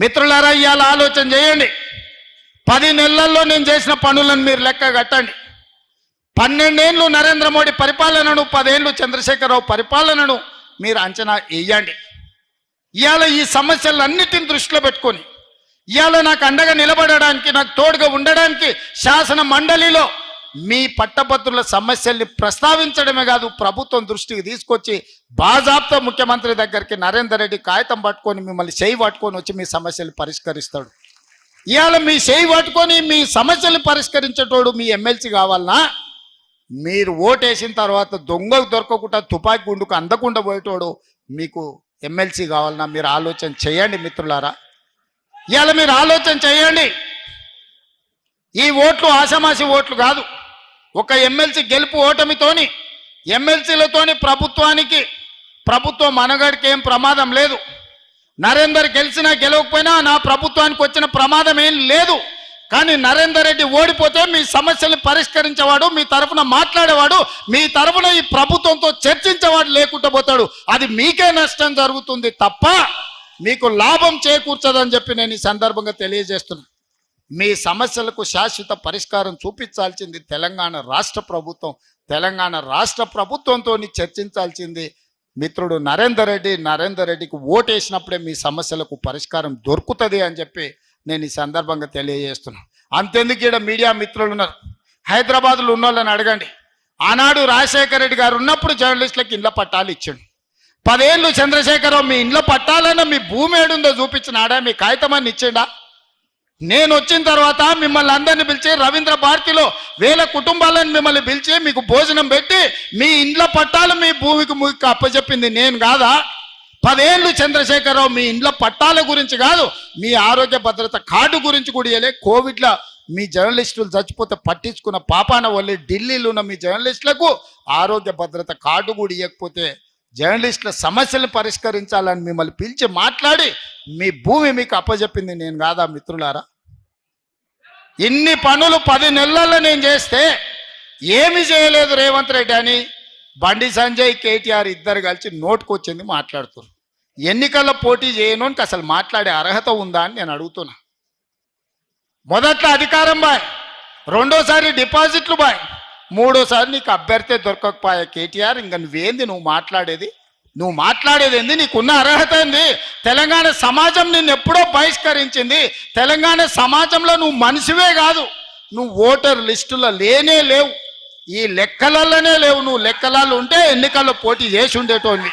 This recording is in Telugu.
మిత్రులారా, ఇవాళ ఆలోచన చేయండి. 10 నెలల్లో నేను చేసిన పనులను మీరు లెక్క కట్టండి. 12 ఏళ్ళు నరేంద్ర మోడీ పరిపాలనను, 10 ఏళ్ళు చంద్రశేఖరరావు పరిపాలనను మీరు అంచనా వేయండి. ఇవాళ ఈ సమస్యలన్నిటిని దృష్టిలో పెట్టుకొని ఇవాళ నాకు అండగా నిలబడడానికి, నాకు తోడుగా ఉండడానికి శాసన మండలిలో మీ పట్టభద్రుల సమస్యల్ని ప్రస్తావించడమే కాదు, ప్రభుత్వం దృష్టికి తీసుకొచ్చి బాజాబ్తా ముఖ్యమంత్రి దగ్గరికి నరేందర్ రెడ్డి కాగితం పట్టుకొని మిమ్మల్ని చేయి పట్టుకొని వచ్చి మీ సమస్యలు పరిష్కరిస్తాడు. ఇవాళ మీ చేయి పట్టుకొని మీ సమస్యలు పరిష్కరించేటోడు మీ ఎమ్మెల్సీ కావాలన్నా, మీరు ఓటేసిన తర్వాత దొంగకు దొరకకుండా తుపాకీ గుండుకు అందకుండా పోయేటోడు మీకు ఎమ్మెల్సీ కావాలన్నా మీరు ఆలోచన చేయండి. మిత్రులారా, ఇవాళ మీరు ఆలోచన చేయండి. ఈ ఓట్లు ఆషామాషి ఓట్లు కాదు. ఒక ఎమ్మెల్సీ గెలుపు ఓటమితోని, ఎమ్మెల్సీలతోని ప్రభుత్వం మనగడికి ఏం ప్రమాదం లేదు. నరేందర్ గెలిచినా గెలవకపోయినా నా ప్రభుత్వానికి వచ్చిన ప్రమాదం ఏం లేదు. కానీ నరేందర్ రెడ్డి ఓడిపోతే మీ సమస్యలు పరిష్కరించేవాడు, మీ తరఫున మాట్లాడేవాడు, మీ తరఫున ఈ ప్రభుత్వంతో చర్చించేవాడు లేకుండా పోతాడు. అది మీకే నష్టం జరుగుతుంది తప్ప మీకు లాభం చేకూర్చదని చెప్పి నేను ఈ సందర్భంగా తెలియజేస్తున్నాను. మీ సమస్యలకు శాశ్వత పరిష్కారం చూపించాల్సింది తెలంగాణ రాష్ట్ర ప్రభుత్వం. తెలంగాణ రాష్ట్ర ప్రభుత్వంతో చర్చించాల్సింది మిత్రుడు నరేందర్ రెడ్డికి ఓటేసినప్పుడే మీ సమస్యలకు పరిష్కారం దొరుకుతుంది అని చెప్పి నేను ఈ సందర్భంగా తెలియజేస్తున్నాను. అంతెందుకు ఇక్కడ మీడియా మిత్రులు ఉన్నారు, హైదరాబాద్లో ఉన్న వాళ్ళని అడగండి. ఆనాడు రాజశేఖర రెడ్డి గారు ఉన్నప్పుడు జర్నలిస్టులకు ఇండ్ల పట్టాలు ఇచ్చాడు. 10 ఏళ్ళు చంద్రశేఖరరావు మీ ఇండ్ల పట్టాలన్నా మీ భూమి ఏడుందో చూపించినాడా, మీ కాగితమాన్ని ఇచ్చిండా? నేను వచ్చిన తర్వాత మిమ్మల్ని అందరినీ పిలిచి రవీంద్ర భారతిలో 1000 కుటుంబాలను మిమ్మల్ని పిలిచి మీకు భోజనం పెట్టి మీ ఇండ్ల పట్టాలు మీ భూమికి అప్పచెప్పింది నేను కాదా? 10 ఏళ్ళు చంద్రశేఖరరావు మీ ఇండ్ల పట్టాల గురించి కాదు, మీ ఆరోగ్య భద్రత కార్డు గురించి కూడా ఇవ్వలే. కోవిడ్లో మీ జర్నలిస్టులు చచ్చిపోతే పట్టించుకున్న పాపాన వల్లే ఢిల్లీలో ఉన్న మీ జర్నలిస్టులకు ఆరోగ్య భద్రత కార్డు కూడా ఇవ్వకపోతే జర్నలిస్టుల సమస్యలు పరిష్కరించాలని మిమ్మల్ని పిలిచి మాట్లాడి మీ భూమి మీకు అప్పచెప్పింది నేను కాదా? మిత్రులారా, ఇన్ని పనులు 10 నెలల్లో నేను చేస్తే ఏమి చేయలేదు రేవంత్ రెడ్డి అని బండి సంజయ్, కేటీఆర్ ఇద్దరు కలిసి నోటుకొచ్చింది మాట్లాడుతున్నారు. ఎన్నికల్లో పోటీ చేయడానికి అసలు మాట్లాడే అర్హత ఉందా అని నేను అడుగుతున్నా. మొదట్లో అధికారం బాయ్, రెండోసారి డిపాజిట్లు బాయ్, మూడోసారి నీకు అభ్యర్థి దొరకకపోయా కేటీఆర్. ఇంకా నువ్వేంది నువ్వు మాట్లాడేది ఏంది? నీకున్న అర్హత ఏంది? తెలంగాణ సమాజం నిన్ను ఎప్పుడో బహిష్కరించింది. తెలంగాణ సమాజంలో నువ్వు మనిషివే కాదు, నువ్వు ఓటర్ లిస్టులో లేనే లేవు, ఈ లెక్కలలోనే లేవు. నువ్వు లెక్కలలో ఉంటే ఎన్నికల్లో పోటీ చేసి ఉండేటోని.